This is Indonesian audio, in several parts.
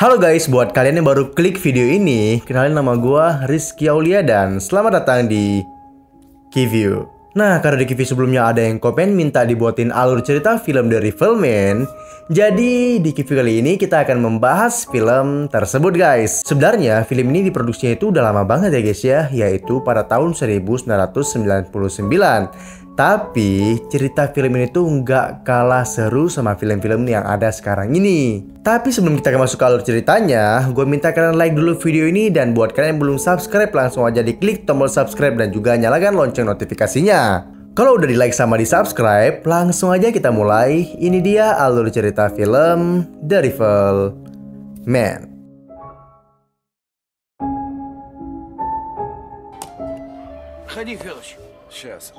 Halo guys, buat kalian yang baru klik video ini, kenalin nama gue Rizky Aulia dan selamat datang di Kiview. Nah, karena di Kiview sebelumnya ada yang komen minta dibuatin alur cerita film dari Fabelman, jadi di Kiview kali ini kita akan membahas film tersebut guys. Sebenarnya film ini diproduksinya itu udah lama banget ya guys ya, yaitu pada tahun 1999. Tapi cerita film ini tuh nggak kalah seru sama film-film yang ada sekarang ini. Tapi sebelum kita masuk ke alur ceritanya, gue minta kalian like dulu video ini. Dan buat kalian yang belum subscribe, langsung aja diklik tombol subscribe dan juga nyalakan lonceng notifikasinya. Kalau udah di like sama di subscribe, langsung aja kita mulai. Ini dia alur cerita film The Fabelman. Ходи, Федоч. Сейчас.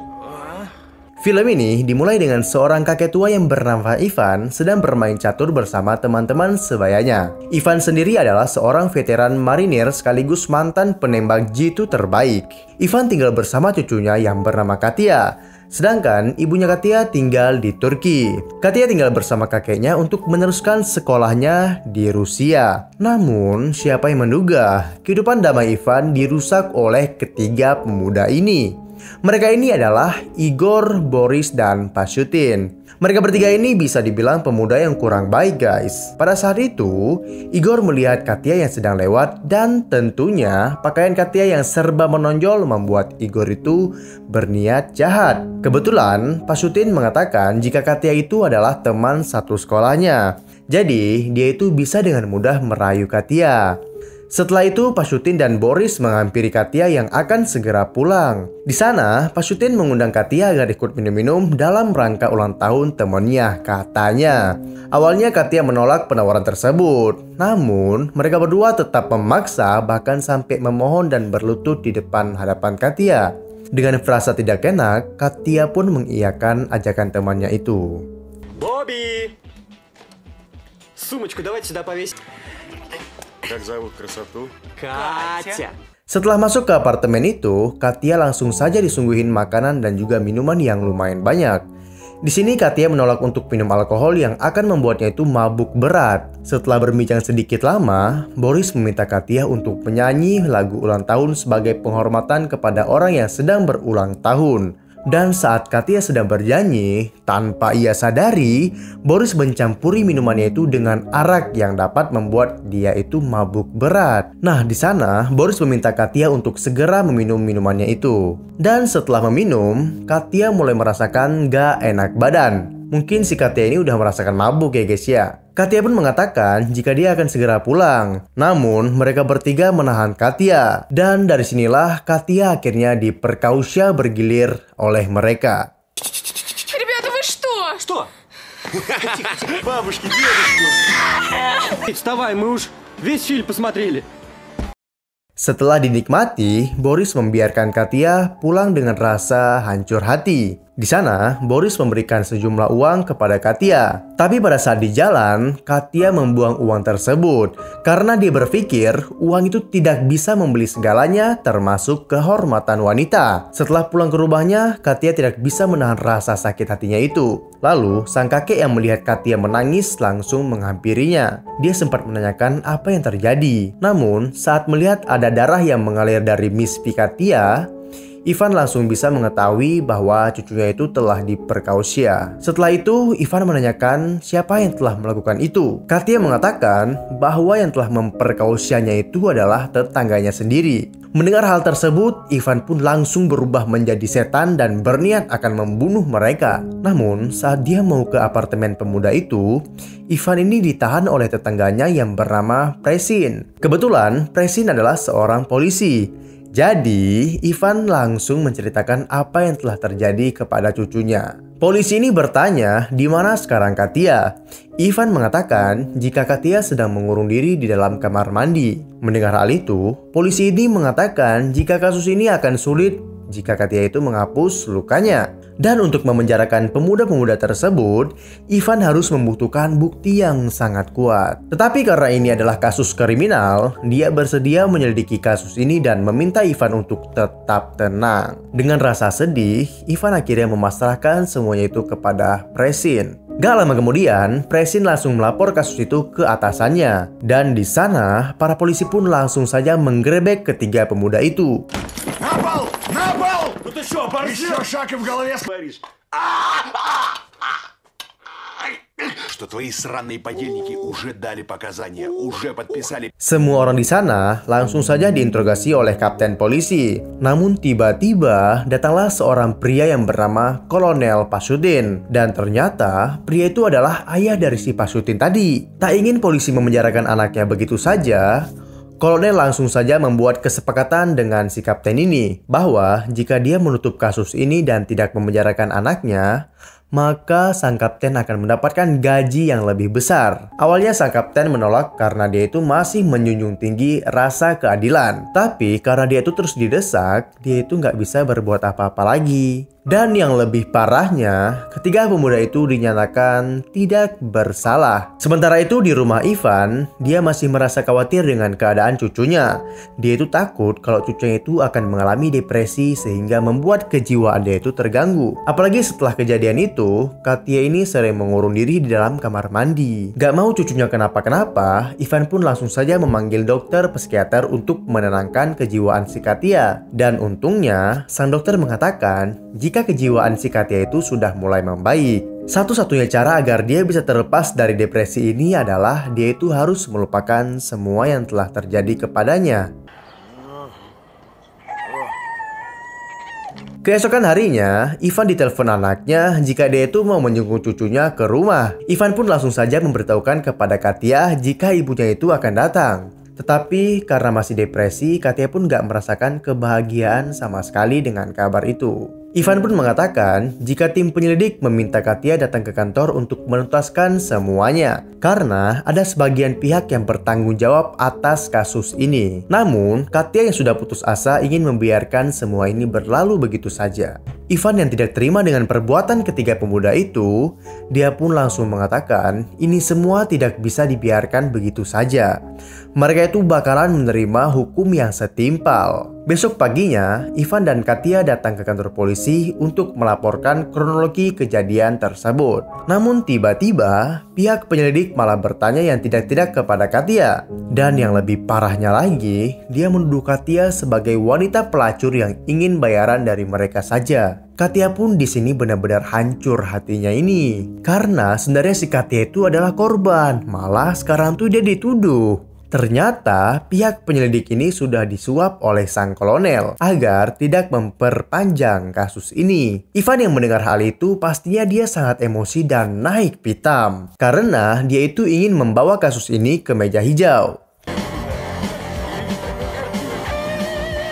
Film ini dimulai dengan seorang kakek tua yang bernama Ivan sedang bermain catur bersama teman-teman sebayanya. Ivan sendiri adalah seorang veteran marinir sekaligus mantan penembak jitu terbaik. Ivan tinggal bersama cucunya yang bernama Katia. Sedangkan ibunya Katia tinggal di Turki. Katia tinggal bersama kakeknya untuk meneruskan sekolahnya di Rusia. Namun, siapa yang menduga kehidupan damai Ivan dirusak oleh ketiga pemuda ini. Mereka ini adalah Igor, Boris, dan Pashutin. Mereka bertiga ini bisa dibilang pemuda yang kurang baik guys. Pada saat itu, Igor melihat Katia yang sedang lewat dan tentunya pakaian Katia yang serba menonjol membuat Igor itu berniat jahat. Kebetulan, Pashutin mengatakan jika Katia itu adalah teman satu sekolahnya. Jadi, dia itu bisa dengan mudah merayu Katia. Setelah itu, Pashutin dan Boris menghampiri Katia yang akan segera pulang. Di sana, Pashutin mengundang Katia agar ikut minum-minum dalam rangka ulang tahun temannya, katanya. Awalnya Katia menolak penawaran tersebut. Namun, mereka berdua tetap memaksa bahkan sampai memohon dan berlutut di depan hadapan Katia. Dengan frasa tidak enak, Katia pun mengiyakan ajakan temannya itu. Бобби! Сумочку давайте сюда повесить. Как зовут красоту? Катя! Setelah masuk ke apartemen itu, Katia langsung saja disuguhin makanan dan juga minuman yang lumayan banyak. Di sini Katia menolak untuk minum alkohol yang akan membuatnya itu mabuk berat. Setelah berbincang sedikit lama, Boris meminta Katia untuk menyanyi lagu ulang tahun sebagai penghormatan kepada orang yang sedang berulang tahun. Dan saat Katia sedang bernyanyi, tanpa ia sadari, Boris mencampuri minumannya itu dengan arak yang dapat membuat dia itu mabuk berat. Nah, di sana Boris meminta Katia untuk segera meminum minumannya itu. Dan setelah meminum, Katia mulai merasakan gak enak badan. Mungkin si Katia ini udah merasakan mabuk ya guys ya. Katia pun mengatakan jika dia akan segera pulang. Namun mereka bertiga menahan Katia. Dan dari sinilah Katia akhirnya diperkosa bergilir oleh mereka. Ребята, вы что? Что? Бабушки, дедушки! Вставай, мы уж весь фильм посмотрели. Setelah dinikmati, Boris membiarkan Katia pulang dengan rasa hancur hati. Di sana, Boris memberikan sejumlah uang kepada Katia. Tapi pada saat di jalan, Katia membuang uang tersebut karena dia berpikir uang itu tidak bisa membeli segalanya termasuk kehormatan wanita. Setelah pulang ke rumahnya, Katia tidak bisa menahan rasa sakit hatinya itu. Lalu, sang kakek yang melihat Katia menangis langsung menghampirinya. Dia sempat menanyakan apa yang terjadi. Namun, saat melihat ada darah yang mengalir dari mispi Katia, Ivan langsung bisa mengetahui bahwa cucunya itu telah diperkosa. Setelah itu, Ivan menanyakan siapa yang telah melakukan itu. Katia mengatakan bahwa yang telah memperkosanya itu adalah tetangganya sendiri. Mendengar hal tersebut, Ivan pun langsung berubah menjadi setan dan berniat akan membunuh mereka. Namun, saat dia mau ke apartemen pemuda itu, Ivan ini ditahan oleh tetangganya yang bernama Presin. Kebetulan, Presin adalah seorang polisi. Jadi, Ivan langsung menceritakan apa yang telah terjadi kepada cucunya. Polisi ini bertanya, di mana sekarang Katia? Ivan mengatakan jika Katia sedang mengurung diri di dalam kamar mandi. Mendengar hal itu, polisi ini mengatakan jika kasus ini akan sulit jika Katia itu menghapus lukanya. Dan untuk memenjarakan pemuda-pemuda tersebut, Ivan harus membutuhkan bukti yang sangat kuat. Tetapi karena ini adalah kasus kriminal, dia bersedia menyelidiki kasus ini dan meminta Ivan untuk tetap tenang. Dengan rasa sedih, Ivan akhirnya memasrahkan semuanya itu kepada Presin. Gak lama kemudian, Presin langsung melapor kasus itu ke atasannya. Dan di sana, para polisi pun langsung saja menggerebek ketiga pemuda itu. Напал! Напал! Ну ты что, борзел? Еще шаг и в голове говоришь. Что твои сраные подельники уже дали показания, уже подписали. Semua orang di sana langsung saja diinterogasi oleh kapten polisi. Namun tiba-tiba datanglah seorang pria yang bernama Kolonel Pasutin. Dan ternyata pria itu adalah ayah dari si Pasutin tadi. Tak ingin polisi memenjarakan anaknya begitu saja, Kolonel langsung saja membuat kesepakatan dengan si kapten ini bahwa jika dia menutup kasus ini dan tidak memenjarakan anaknya, maka sang kapten akan mendapatkan gaji yang lebih besar. Awalnya sang kapten menolak karena dia itu masih menjunjung tinggi rasa keadilan. Tapi karena dia itu terus didesak, dia itu nggak bisa berbuat apa-apa lagi. Dan yang lebih parahnya, ketiga pemuda itu dinyatakan tidak bersalah. Sementara itu di rumah Ivan, dia masih merasa khawatir dengan keadaan cucunya. Dia itu takut kalau cucunya itu akan mengalami depresi sehingga membuat kejiwaan dia itu terganggu. Apalagi setelah kejadian itu, Katia ini sering mengurung diri di dalam kamar mandi. Gak mau cucunya kenapa-kenapa, Ivan pun langsung saja memanggil dokter psikiater untuk menenangkan kejiwaan si Katia. Dan untungnya, sang dokter mengatakan jika kejiwaan si Katia itu sudah mulai membaik. Satu-satunya cara agar dia bisa terlepas dari depresi ini adalah dia itu harus melupakan semua yang telah terjadi kepadanya. Keesokan harinya, Ivan ditelepon anaknya jika dia itu mau menjenguk cucunya ke rumah. Ivan pun langsung saja memberitahukan kepada Katia jika ibunya itu akan datang. Tetapi karena masih depresi, Katia pun gak merasakan kebahagiaan sama sekali dengan kabar itu. Ivan pun mengatakan jika tim penyelidik meminta Katia datang ke kantor untuk menuntaskan semuanya karena ada sebagian pihak yang bertanggung jawab atas kasus ini. Namun, Katia yang sudah putus asa ingin membiarkan semua ini berlalu begitu saja. Ivan yang tidak terima dengan perbuatan ketiga pemuda itu, dia pun langsung mengatakan ini semua tidak bisa dibiarkan begitu saja. Mereka itu bakalan menerima hukum yang setimpal. Besok paginya, Ivan dan Katia datang ke kantor polisi untuk melaporkan kronologi kejadian tersebut. Namun tiba-tiba, pihak penyelidik malah bertanya yang tidak-tidak kepada Katia. Dan yang lebih parahnya lagi, dia menuduh Katia sebagai wanita pelacur yang ingin bayaran dari mereka saja. Katia pun di sini benar-benar hancur hatinya ini. Karena sebenarnya si Katia itu adalah korban, malah sekarang tuh dia dituduh. Ternyata pihak penyelidik ini sudah disuap oleh sang kolonel agar tidak memperpanjang kasus ini. Ivan yang mendengar hal itu pastinya dia sangat emosi dan naik pitam. Karena dia itu ingin membawa kasus ini ke meja hijau.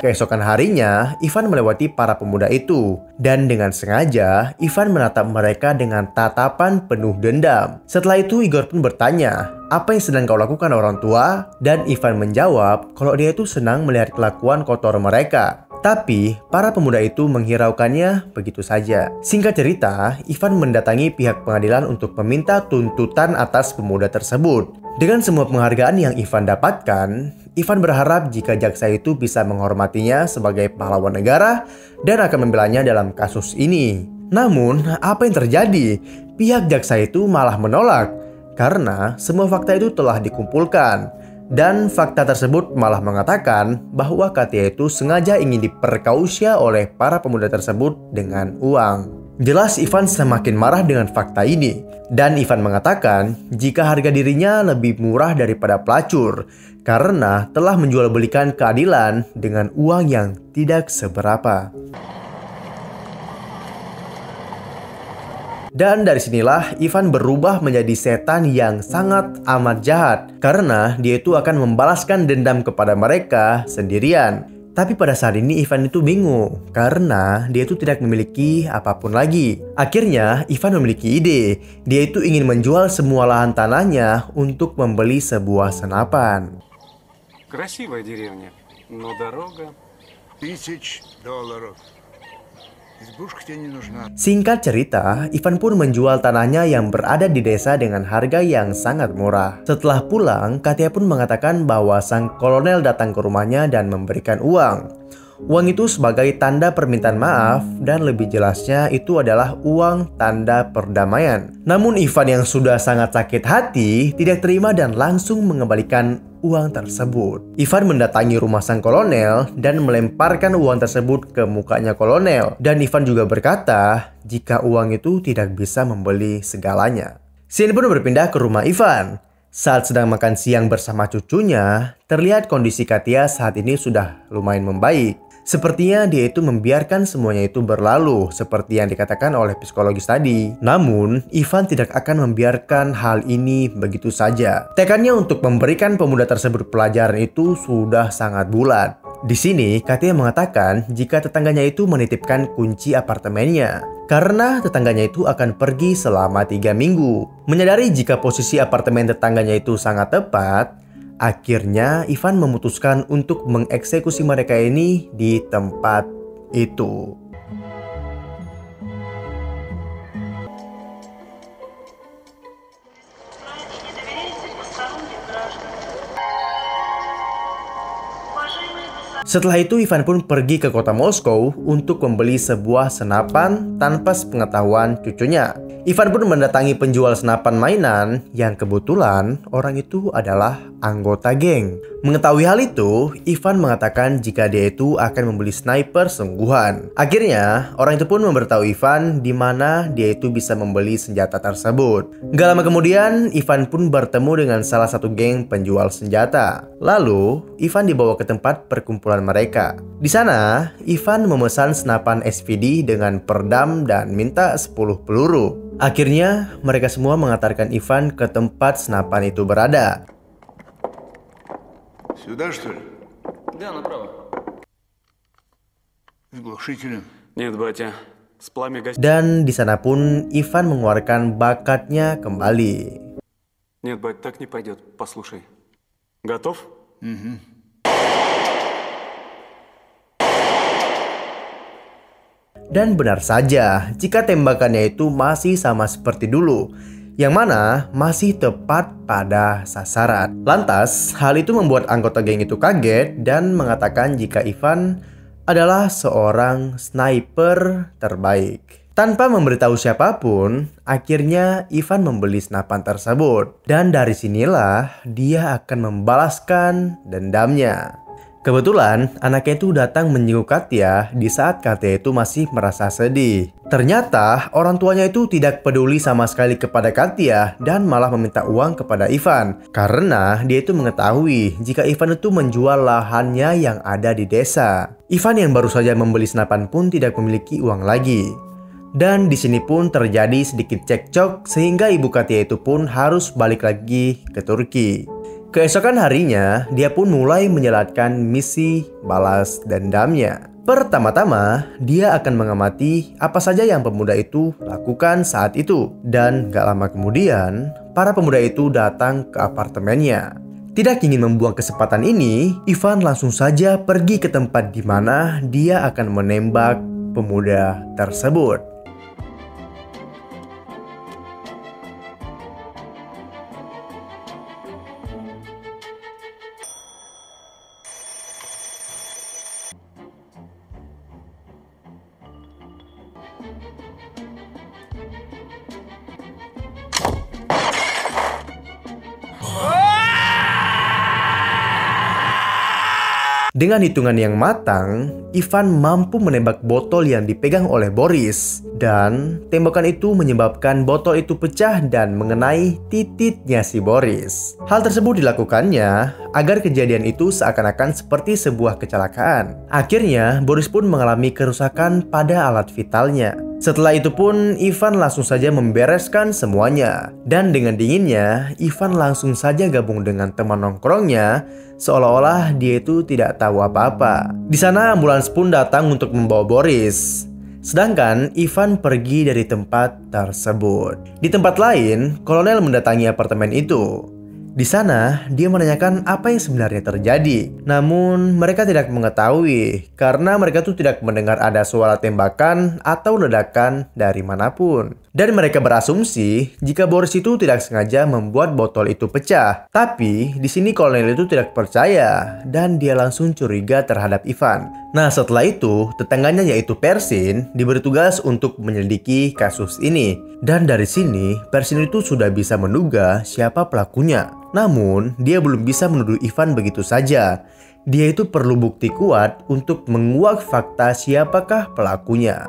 Keesokan harinya, Ivan melewati para pemuda itu. Dan dengan sengaja, Ivan menatap mereka dengan tatapan penuh dendam. Setelah itu, Igor pun bertanya, apa yang sedang kau lakukan orang tua? Dan Ivan menjawab kalau dia itu senang melihat kelakuan kotor mereka. Tapi, para pemuda itu menghiraukannya begitu saja. Singkat cerita, Ivan mendatangi pihak pengadilan untuk meminta tuntutan atas pemuda tersebut. Dengan semua penghargaan yang Ivan dapatkan, Ivan berharap jika jaksa itu bisa menghormatinya sebagai pahlawan negara dan akan membelanya dalam kasus ini. Namun, apa yang terjadi? Pihak jaksa itu malah menolak karena semua fakta itu telah dikumpulkan. Dan fakta tersebut malah mengatakan bahwa Katia itu sengaja ingin diperkausia oleh para pemuda tersebut dengan uang. Jelas Ivan semakin marah dengan fakta ini. Dan Ivan mengatakan jika harga dirinya lebih murah daripada pelacur karena telah menjual belikan keadilan dengan uang yang tidak seberapa. Dan dari sinilah Ivan berubah menjadi setan yang sangat amat jahat karena dia itu akan membalaskan dendam kepada mereka sendirian. Tapi pada saat ini Ivan itu bingung karena dia itu tidak memiliki apapun lagi. Akhirnya Ivan memiliki ide. Dia itu ingin menjual semua lahan tanahnya untuk membeli sebuah senapan. Красивая деревня, но дорога... $1000. Избушка тебе не нужна. Singkat cerita, Ivan pun menjual tanahnya yang berada di desa dengan harga yang sangat murah. Setelah pulang, Katia pun mengatakan bahwa sang kolonel datang ke rumahnya dan memberikan uang. Uang itu sebagai tanda permintaan maaf dan lebih jelasnya itu adalah uang tanda perdamaian. Namun Ivan yang sudah sangat sakit hati tidak terima dan langsung mengembalikan uang tersebut. Ivan mendatangi rumah sang kolonel dan melemparkan uang tersebut ke mukanya kolonel. Dan Ivan juga berkata jika uang itu tidak bisa membeli segalanya. Scene pun berpindah ke rumah Ivan. Saat sedang makan siang bersama cucunya, terlihat kondisi Katya saat ini sudah lumayan membaik. Sepertinya dia itu membiarkan semuanya itu berlalu seperti yang dikatakan oleh psikologis tadi. Namun, Ivan tidak akan membiarkan hal ini begitu saja. Tekadnya untuk memberikan pemuda tersebut pelajaran itu sudah sangat bulat. Di sini, Katya mengatakan jika tetangganya itu menitipkan kunci apartemennya. Karena tetangganya itu akan pergi selama 3 minggu. Menyadari jika posisi apartemen tetangganya itu sangat tepat, akhirnya Ivan memutuskan untuk mengeksekusi mereka ini di tempat itu. Setelah itu Ivan pun pergi ke kota Moskow untuk membeli sebuah senapan tanpa sepengetahuan cucunya. Ivan pun mendatangi penjual senapan mainan yang kebetulan orang itu adalah anggota geng. Mengetahui hal itu, Ivan mengatakan jika dia itu akan membeli sniper sungguhan. Akhirnya, orang itu pun memberitahu Ivan di mana dia itu bisa membeli senjata tersebut. Gak lama kemudian, Ivan pun bertemu dengan salah satu geng penjual senjata. Lalu, Ivan dibawa ke tempat perkumpulan mereka. Di sana, Ivan memesan senapan SVD dengan peredam dan minta 10 peluru. Akhirnya, mereka semua mengantarkan Ivan ke tempat senapan itu berada. Сюда, что ли? Да, направо. С глушителем. Нет, батя. С пламя гасит. Dan di sana pun Ivan mengeluarkan bakatnya kembali. Нет, бать, так не пойдет. Послушай. Готов? Dan benar saja, jika tembakannya itu masih sama seperti dulu, yang mana masih tepat pada sasaran. Lantas, hal itu membuat anggota geng itu kaget dan mengatakan jika Ivan adalah seorang sniper terbaik. Tanpa memberitahu siapapun, akhirnya Ivan membeli senapan tersebut. Dan dari sinilah dia akan membalaskan dendamnya. Kebetulan, anaknya itu datang menjenguk Katya di saat Katya itu masih merasa sedih. Ternyata, orang tuanya itu tidak peduli sama sekali kepada Katya dan malah meminta uang kepada Ivan. Karena dia itu mengetahui jika Ivan itu menjual lahannya yang ada di desa. Ivan yang baru saja membeli senapan pun tidak memiliki uang lagi. Dan di sini pun terjadi sedikit cekcok sehingga ibu Katya itu pun harus balik lagi ke Turki. Keesokan harinya, dia pun mulai menjalankan misi balas dendamnya. Pertama-tama, dia akan mengamati apa saja yang pemuda itu lakukan saat itu. Dan gak lama kemudian, para pemuda itu datang ke apartemennya. Tidak ingin membuang kesempatan ini, Ivan langsung saja pergi ke tempat di mana dia akan menembak pemuda tersebut. Dengan hitungan yang matang, Ivan mampu menembak botol yang dipegang oleh Boris. Dan tembakan itu menyebabkan botol itu pecah dan mengenai titiknya si Boris. Hal tersebut dilakukannya agar kejadian itu seakan-akan seperti sebuah kecelakaan. Akhirnya, Boris pun mengalami kerusakan pada alat vitalnya. Setelah itu pun, Ivan langsung saja membereskan semuanya. Dan dengan dinginnya, Ivan langsung saja gabung dengan teman nongkrongnya, seolah-olah dia itu tidak tahu apa-apa. Di sana ambulans pun datang untuk membawa Boris. Sedangkan Ivan pergi dari tempat tersebut. Di tempat lain, kolonel mendatangi apartemen itu. Di sana, dia menanyakan apa yang sebenarnya terjadi. Namun, mereka tidak mengetahui karena mereka tuh tidak mendengar ada suara tembakan atau ledakan dari manapun. Dan mereka berasumsi jika Boris itu tidak sengaja membuat botol itu pecah. Tapi, di sini kolonel itu tidak percaya dan dia langsung curiga terhadap Ivan. Nah, setelah itu, tetangganya yaitu Persin diberi tugas untuk menyelidiki kasus ini. Dan dari sini, Persin itu sudah bisa menduga siapa pelakunya. Namun, dia belum bisa menuduh Ivan begitu saja. Dia itu perlu bukti kuat untuk menguak fakta siapakah pelakunya.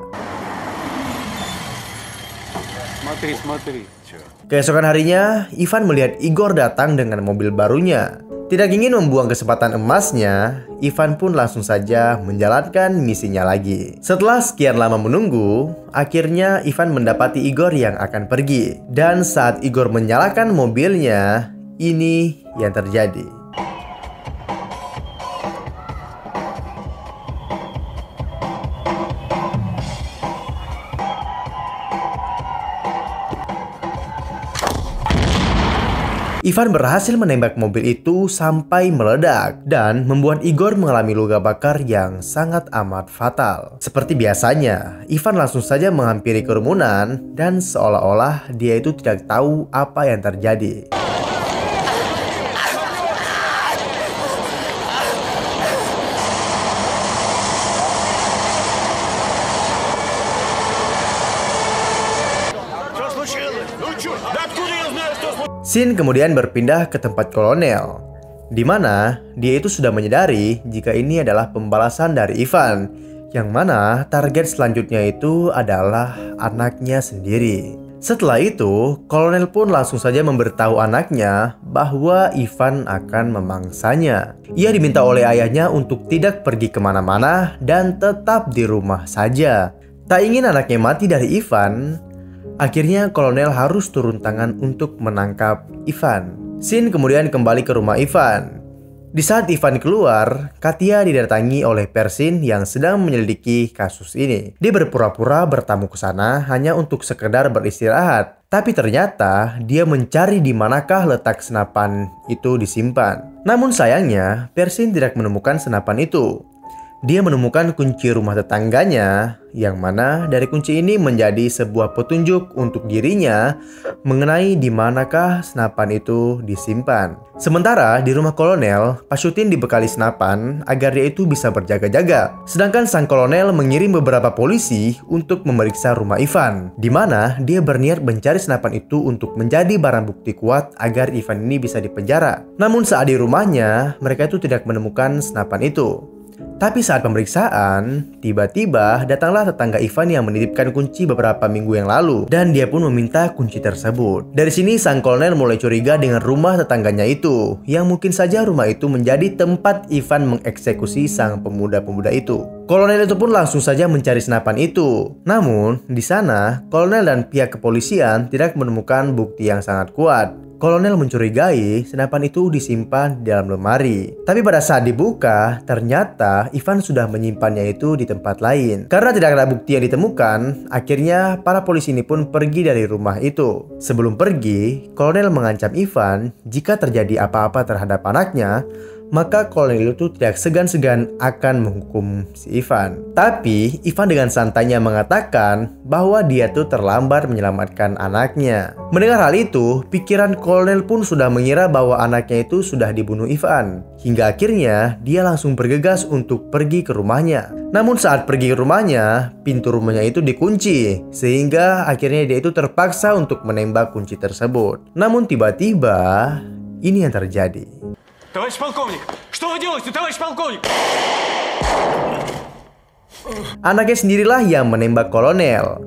Смотри. Keesokan harinya, Ivan melihat Igor datang dengan mobil barunya. Tidak ingin membuang kesempatan emasnya, Ivan pun langsung saja menjalankan misinya lagi. Setelah sekian lama menunggu, akhirnya Ivan mendapati Igor yang akan pergi. Dan saat Igor menyalakan mobilnya, ini yang terjadi. Ivan berhasil menembak mobil itu sampai meledak dan membuat Igor mengalami luka bakar yang sangat amat fatal. Seperti biasanya, Ivan langsung saja menghampiri kerumunan dan seolah-olah dia itu tidak tahu apa yang terjadi. Scene kemudian berpindah ke tempat kolonel, di mana dia itu sudah menyadari jika ini adalah pembalasan dari Ivan, yang mana target selanjutnya itu adalah anaknya sendiri. Setelah itu, kolonel pun langsung saja memberitahu anaknya bahwa Ivan akan memangsanya. Ia diminta oleh ayahnya untuk tidak pergi kemana-mana dan tetap di rumah saja. Tak ingin anaknya mati dari Ivan, akhirnya kolonel harus turun tangan untuk menangkap Ivan. Scene kemudian kembali ke rumah Ivan. Di saat Ivan keluar, Katya didatangi oleh Persin yang sedang menyelidiki kasus ini. Dia berpura-pura bertamu ke sana hanya untuk sekedar beristirahat. Tapi ternyata dia mencari di manakah letak senapan itu disimpan. Namun sayangnya, Persin tidak menemukan senapan itu. Dia menemukan kunci rumah tetangganya, yang mana dari kunci ini menjadi sebuah petunjuk untuk dirinya mengenai di manakah senapan itu disimpan. Sementara di rumah kolonel, Pasutin dibekali senapan agar dia itu bisa berjaga-jaga. Sedangkan sang kolonel mengirim beberapa polisi untuk memeriksa rumah Ivan, di mana dia berniat mencari senapan itu untuk menjadi barang bukti kuat agar Ivan ini bisa dipenjara. Namun saat di rumahnya, mereka itu tidak menemukan senapan itu. Tapi saat pemeriksaan, tiba-tiba datanglah tetangga Ivan yang menitipkan kunci beberapa minggu yang lalu. Dan dia pun meminta kunci tersebut. Dari sini sang kolonel mulai curiga dengan rumah tetangganya itu, yang mungkin saja rumah itu menjadi tempat Ivan mengeksekusi sang pemuda-pemuda itu. Kolonel itu pun langsung saja mencari senapan itu. Namun, di sana, kolonel dan pihak kepolisian tidak menemukan bukti yang sangat kuat. Kolonel mencurigai senapan itu disimpan di dalam lemari. Tapi pada saat dibuka, ternyata Ivan sudah menyimpannya itu di tempat lain. Karena tidak ada bukti yang ditemukan, akhirnya para polisi ini pun pergi dari rumah itu. Sebelum pergi, kolonel mengancam Ivan jika terjadi apa-apa terhadap anaknya, maka kolonel itu tidak segan-segan akan menghukum si Ivan. Tapi Ivan dengan santainya mengatakan bahwa dia tuh terlambat menyelamatkan anaknya. Mendengar hal itu, pikiran kolonel pun sudah mengira bahwa anaknya itu sudah dibunuh Ivan. Hingga akhirnya dia langsung bergegas untuk pergi ke rumahnya. Namun saat pergi ke rumahnya, pintu rumahnya itu dikunci, sehingga akhirnya dia itu terpaksa untuk menembak kunci tersebut. Namun tiba-tiba ini yang terjadi. Товарищ полковник! Что вы делаете, товарищ полковник? Anaknya sendirilah yang menembak kolonel.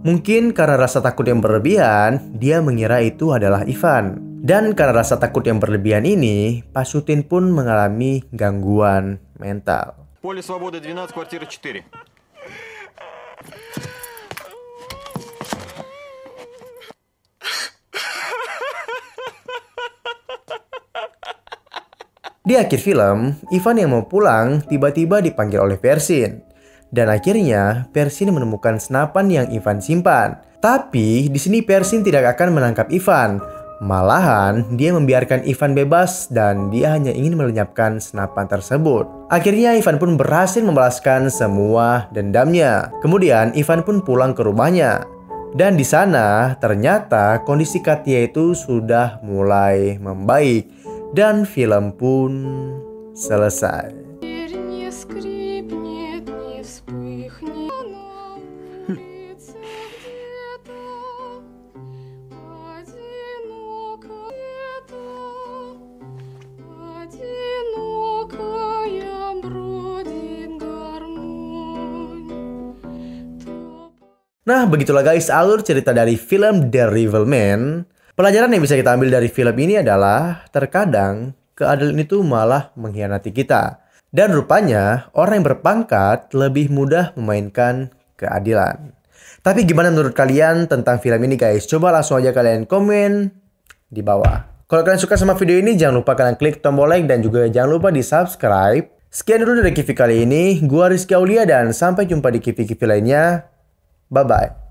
Mungkin karena rasa takut yang berlebihan, dia mengira itu adalah Ivan. Dan karena rasa takut yang berlebihan ini, Pasutin pun mengalami gangguan mental. Поле Свободы 12, квартира 4. Di akhir film, Ivan yang mau pulang tiba-tiba dipanggil oleh Persin. Dan akhirnya, Persin menemukan senapan yang Ivan simpan. Tapi, di sini Persin tidak akan menangkap Ivan, Malahan, dia membiarkan Ivan bebas dan dia hanya ingin melenyapkan senapan tersebut. Akhirnya, Ivan pun berhasil membalaskan semua dendamnya. Kemudian, Ivan pun pulang ke rumahnya. Dan di sana, ternyata kondisi Katya itu sudah mulai membaik. Dan film pun selesai. Не скрипнет, не вспыхнет на улице где-то. Одинокая бродит гармонь. Nah, begitulah guys alur cerita dari film The Revelman. Pelajaran yang bisa kita ambil dari film ini adalah terkadang keadilan itu malah mengkhianati kita. Dan rupanya orang yang berpangkat lebih mudah memainkan keadilan. Tapi gimana menurut kalian tentang film ini guys? Coba langsung aja kalian komen di bawah. Kalau kalian suka sama video ini, jangan lupa kalian klik tombol like dan juga jangan lupa di subscribe. Sekian dulu dari Kivi kali ini. Gua Rizky Aulia dan sampai jumpa di Kivi-Kivi lainnya. Bye-bye.